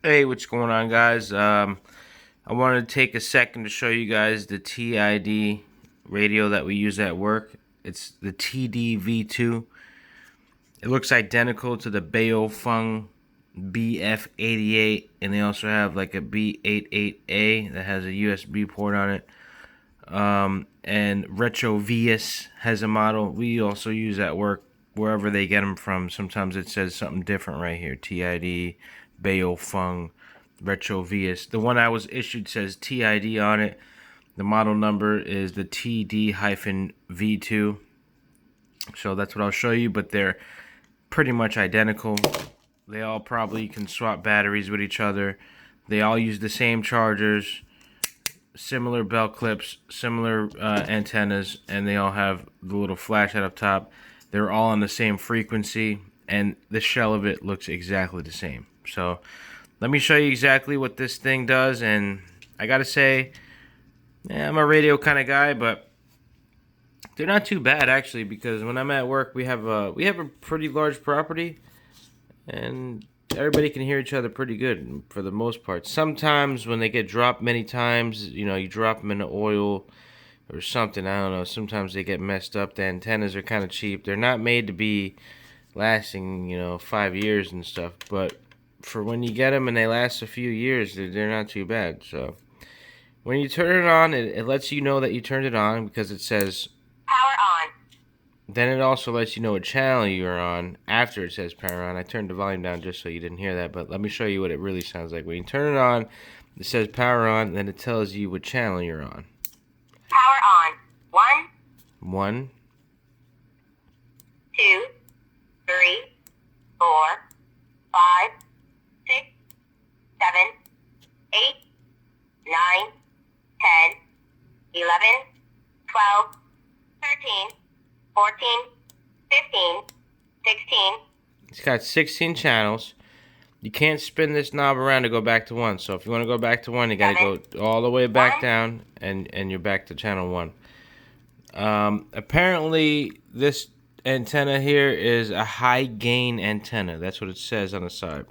Hey, what's going on, guys? I wanted to take a second to show you guys the TID radio that we use at work. It's the td-v2. It looks identical to the bf-88, and they also have like a bf-88A that has a USB port on it. And Retevis has a model we also use at work wherever they get them from. Sometimes it says something different right here. TID, Baofeng, Retevis. The one I was issued says TID on it. The model number is the td-v2. So that's what I'll show you, but they're pretty much identical. They all probably can swap batteries with each other. They all use the same chargers, similar belt clips, similar antennas, and they all have the little flashlight up top. They're all on the same frequency, and the shell of it looks exactly the same. So let me show you exactly what this thing does. And I gotta say, yeah, I'm a radio kind of guy, but they're not too bad actually, because when I'm at work, we have a pretty large property, and everybody can hear each other pretty good for the most part. Sometimes when they get dropped many times, you drop them in the oil or something, I don't know, sometimes they get messed up. The antennas are kind of cheap. They're not made to be lasting, 5 years and stuff, but for when you get them and they last a few years, they're not too bad. So when you turn it on, it lets you know that you turned it on because it says power on. Then it also lets you know what channel you're on after it says power on. I turned the volume down just so you didn't hear that, but let me show you what it really sounds like. When you turn it on, it says power on, then it tells you what channel you're on. Power on. 1, 1, 2, 3, 4, 5, 6, 7, 8, 9, 10, 11, 12, 13, 14, 15, 16. It's got 16 channels. You can't spin this knob around to go back to 1. So if you want to go back to 1, you got to go all the way back down, and you're back to channel 1. Apparently, this antenna here is a high gain antenna. That's what it says on the side.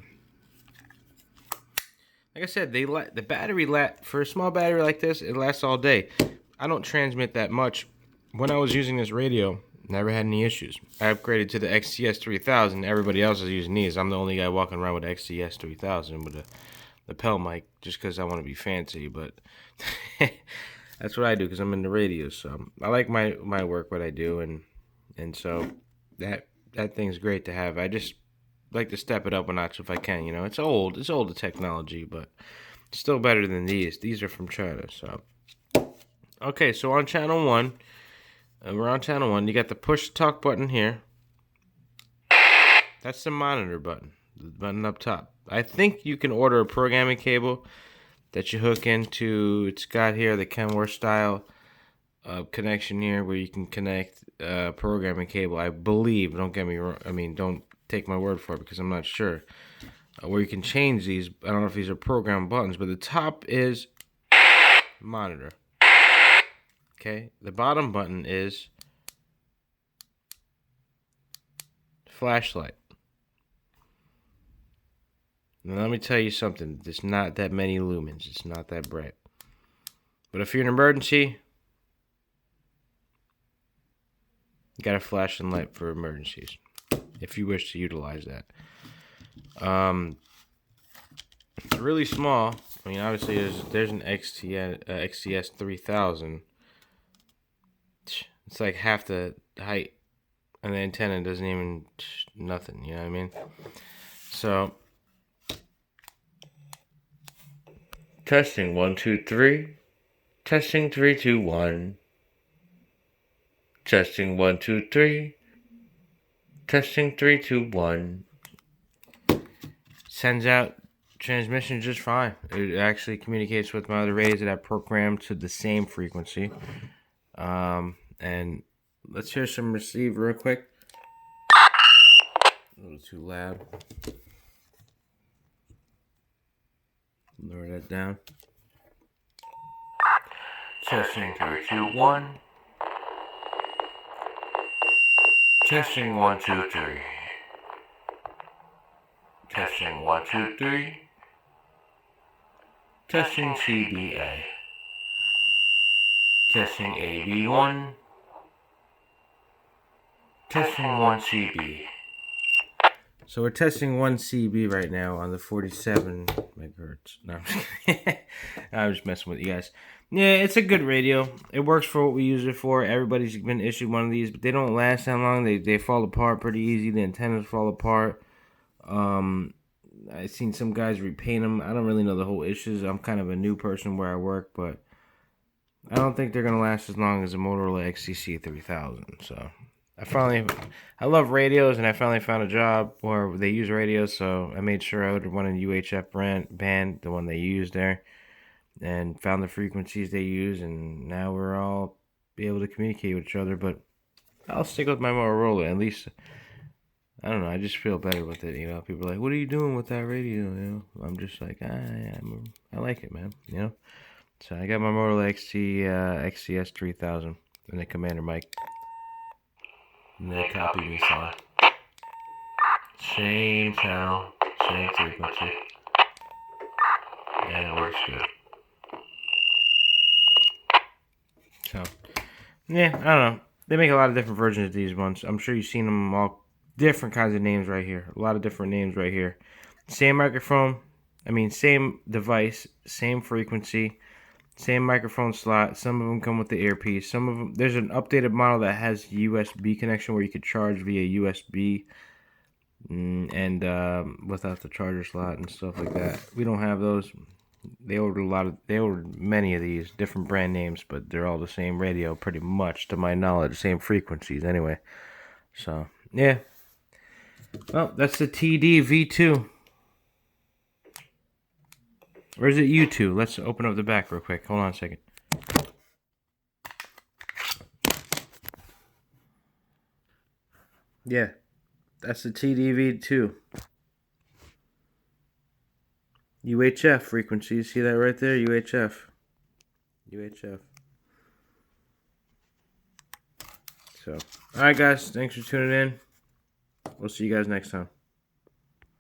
Like I said, the battery for a small battery like this, it lasts all day. I don't transmit that much. When I was using this radio, never had any issues. I upgraded to the XTS 3000. Everybody else is using these. I'm the only guy walking around with the XTS 3000 with a lapel mic just because I want to be fancy. But that's what I do because I'm in the radio. So I like my work, what I do, and so that thing's great to have. I just like to step it up a notch if I can. It's old. It's older technology, but it's still better than these. These are from China. So okay, so on channel 1. We're on channel 1. You got the push talk button here. That's the monitor button. The button up top. I think you can order a programming cable that you hook into. It's got here the Kenworth style connection here where you can connect programming cable. I believe. Don't get me wrong. I mean, don't take my word for it because I'm not sure. Where you can change these. I don't know if these are program buttons, but the top is monitor. Okay, the bottom button is flashlight. Now let me tell you something. There's not that many lumens. It's not that bright. But if you're in an emergency, you got a flashing light for emergencies. If you wish to utilize that. It's really small. I mean, obviously there's an XTS 3000. It's like half the height, and the antenna doesn't even nothing. You know what I mean? So testing 1 2 3, testing 3 2 1, testing 1 2 3, testing 3 2 1. Sends out transmission just fine. It actually communicates with my other radios that I programmed to the same frequency. And let's hear some receive real quick. A little too loud. Lower that down. Testing 3 2 1. Testing 1 2 3. Testing 1 2 3. Testing CBA. Testing AB1. Testing 1CB. So we're testing 1CB right now on the 47 megahertz. No, I'm just kidding. I'm just messing with you guys. Yeah, it's a good radio. It works for what we use it for. Everybody's been issued one of these, but they don't last that long. They fall apart pretty easy. The antennas fall apart. I've seen some guys repaint them. I don't really know the whole issues. I'm kind of a new person where I work, but I don't think they're going to last as long as a Motorola XCC 3000. So I love radios, and I finally found a job where they use radios, so I made sure I ordered one in UHF band, the one they use there, and found the frequencies they use, and now we're all be able to communicate with each other. But I'll stick with my Motorola. At least, I don't know, I just feel better with it. People are like, what are you doing with that radio? I'm just like, I like it, man. So I got my Motorola XCS 3000 and the commander mic. And they copied me song. Same channel, same frequency. And it works good. So, yeah, I don't know. They make a lot of different versions of these ones. I'm sure you've seen them all different kinds of names right here. A lot of different names right here. Same microphone. Same device, same frequency. Same microphone slot. Some of them come with the earpiece. Some of them, there's an updated model that has USB connection where you could charge via USB and without the charger slot and stuff like that. We don't have those. They ordered many of these different brand names, but they're all the same radio pretty much, to my knowledge, same frequencies anyway. So yeah. Well, that's the td-v2. Or is it U2? Let's open up the back real quick. Hold on a second. Yeah, that's the td-v2. UHF frequency. See that right there? UHF. So, alright guys. Thanks for tuning in. We'll see you guys next time.